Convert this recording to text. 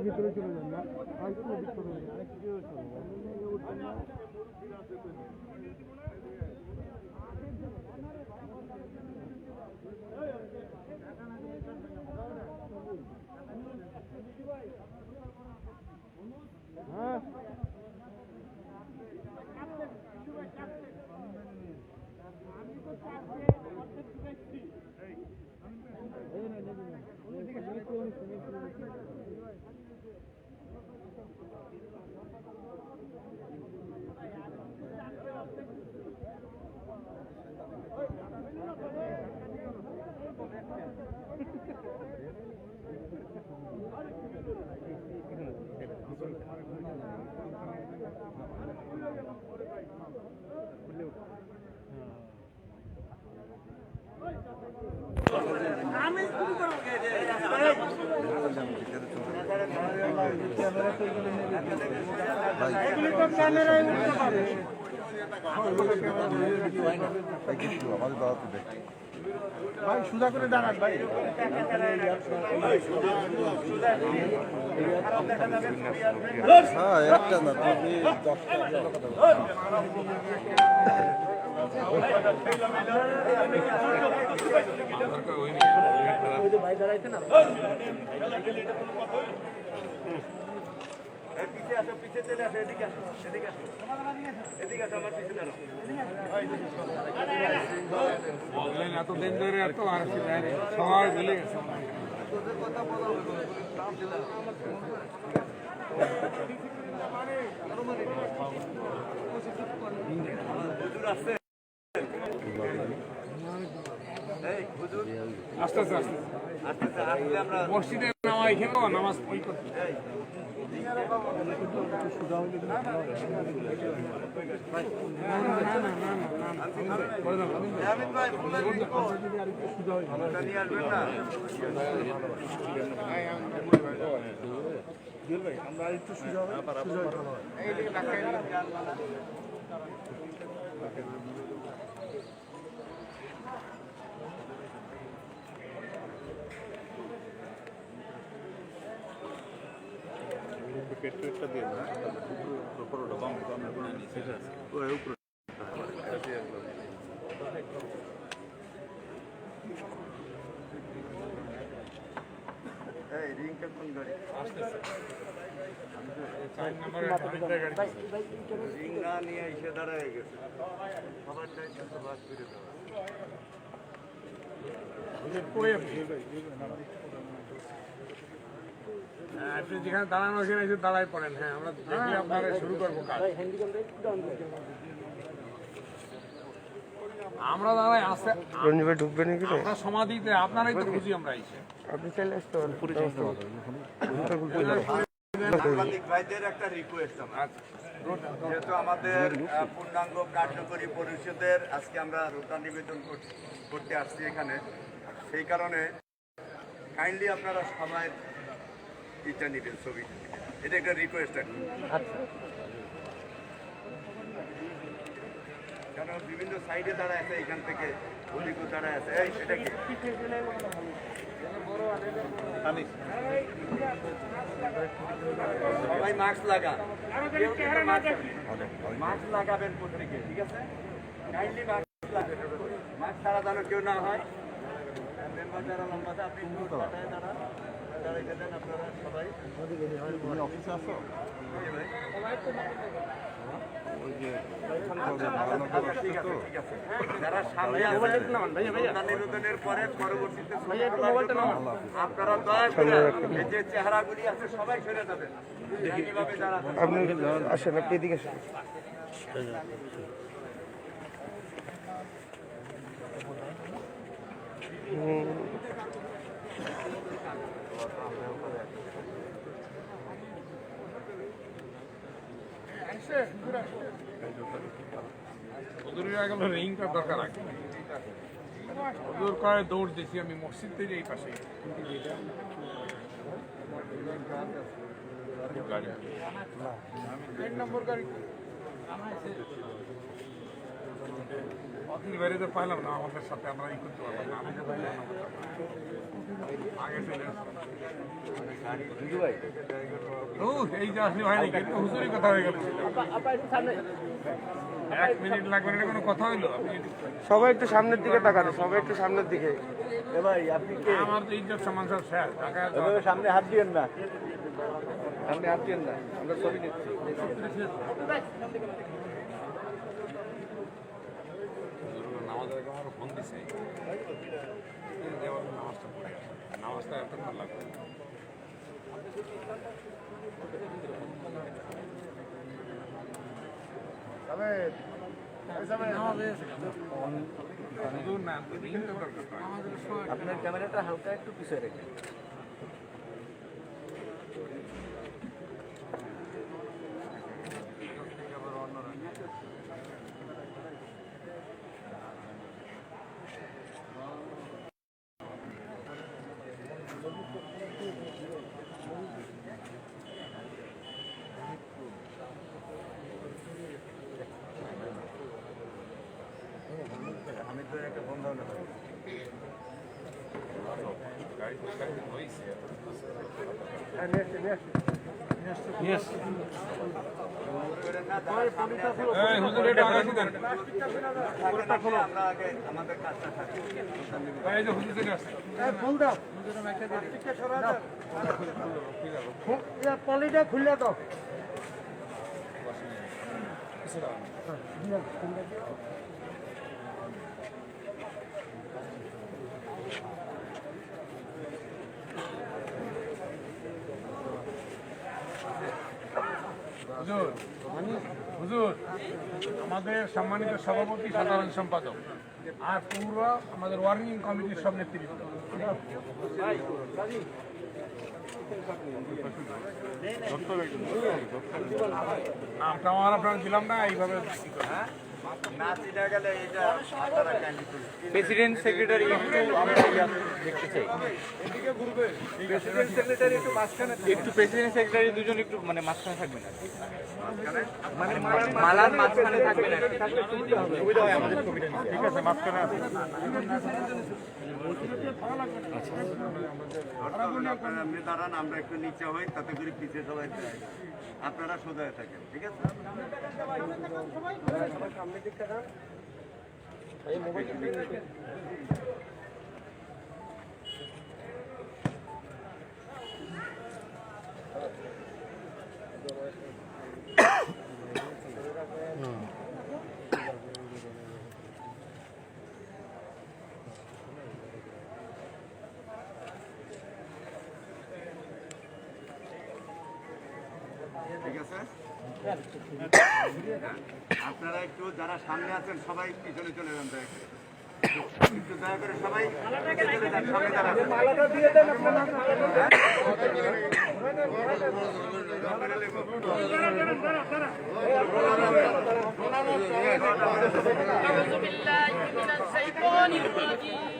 ভিতরে চলে যান না ভাই সুজা করে দাঁড়ান ভাই হ্যাঁ একটা না তুমি 10টা ভাই দাঁড়াইছে না পিছে আসো পিছে চলে আসো এদিকে আসো এদিকে আসো এদিকে আসো আমার পিছে দাঁড়াও বললেন এত দিন ধরে এত আর সবাই ভুলে গেছে তোদের কথা বলা আস্তে আস্তে আস্তে আস্তে আস্তে আমরা মসজিদে নামাজ পড়ি করতে আমরা একটু সুযোগ পেট্রোলটা দিয়ে দেন উপরে বাম বাম নিচে আছে ওই উপরে এই রিং কোন গাড়ি আসতেছে 4 নম্বরে গাড়ি রিং না নিয়ে এসে দাঁড়ায় গেছে সবার টাইমটা তো বাস করে দাও আপনি যেখানে দাঁড়ানো সেখানে এসে দাঁড়াই পড়েন হ্যাঁ আমরা দেখলে আপনারা শুরু করবো কাজ আমরা দাঁড়াই আসতে ঢুকবেন আমরা সমাধিতে আপনারাই তো খুঁজি আমরা এসে আপনি চাইলে আসতে পারেন সাংবাদিক ভাইদের একটা রিকোয়েস্ট আমার যেহেতু আমাদের পূর্ণাঙ্গ কার্যকরী পরিষদের আজকে আমরা রোজা নিবেদন করতে আসছি এখানে সেই কারণে কাইন্ডলি আপনারা সবাই ইটা নিবেন ছবি এটা একটা রিকোয়েস্ট আর কারণ বিভিন্ন সাইডে দাঁড়ায় আছে এখান থেকে ওদিকেও দাঁড়ায় আছে এই সেটা কি সবাই মাস্ক লাগা মাস্ক লাগাবেন প্রত্যেকে ঠিক আছে কাইন্ডলি মাস্ক ছাড়া যেন কেউ না হয় মেম্বার যারা লম্বাতে আপনি দাঁড়ায় দাঁড়াইতে দেন আপনারা সবাই অফিসে আসো ঠিক আছে ঠিক আছে যারা সামনে নিবেদনের পরে পরবর্তীতে আপনারা দয়া করে এই যে চেহারাগুলি আছে সবাই সরে যাবেন এইভাবে যারা আপনি আসেন, আপনি এদিকে আসেন। রিংটা দরকার আছে ওদের করে দৌড় দিছি আমি মসজিদ থেকে এই পাশে নম্বর গাড়ি অতির বাইরে তো পাইলাম না আমাদের সাথে আমরা ই করতে পারলাম না আমি তো আগে চলে ও এই যে আসলে হয়নি কিন্তু হুজুরি কথা হয়ে গেল 1 মিনিট লাগবে না কোনো কথা হইলো আপনি সবাই একটু সামনের দিকে তাকান, সবাই একটু সামনের দিকে। ভাই আপনি কে আমার তো ইজ্জত সম্মান সব শেষ ঢাকা সামনে হাত দিয়েন না সামনে হাত দিয়েন না আমরা ছবি নিচ্ছি নামাজের আমার ফোন দিছে নামাজটা পড়ে নামাজটা এতক্ষণ লাগবে আপনার ক্যামেরাটা হালকা একটু পিছিয়ে রেখে আমি তো একটা বন্ধ হলে পলিটা খুললে তো হুজুর আমাদের সম্মানিত সভাপতি সাধারণ সম্পাদক আর পুরো আমাদের ওয়ার্কিং কমিটির সব নেতৃত্ব নামটা আমার আপনার দিলাম না এইভাবে প্রেসিডেন্ট সেক্রেটারি দেখতে চাই। একটু প্রেসিডেন্ট সেক্রেটারি দুজন একটু মানে মাঝখানে থাকবেন আর কি। মানে মালার মাঝখানে থাকবেন আর কি। সুবিধা হয় আমাদের ছবিটা নিতে। ঠিক আছে মাঝখানে আছে আপনি দাঁড়ান আমরা একটু নিচে হই তাতে করে পিছিয়ে সবাই আপনারা সোজা হয়ে থাকেন ঠিক আছে ঠিক আছে আপনারা একটু যারা সামনে আছেন সবাই পিছনে চলে যান দয়া করে একটু দয়া করে সবাই চলে যান সামনে দাঁড়ান মালাটা দিয়ে দেন أعوذ بالله من الشيطان الرجيم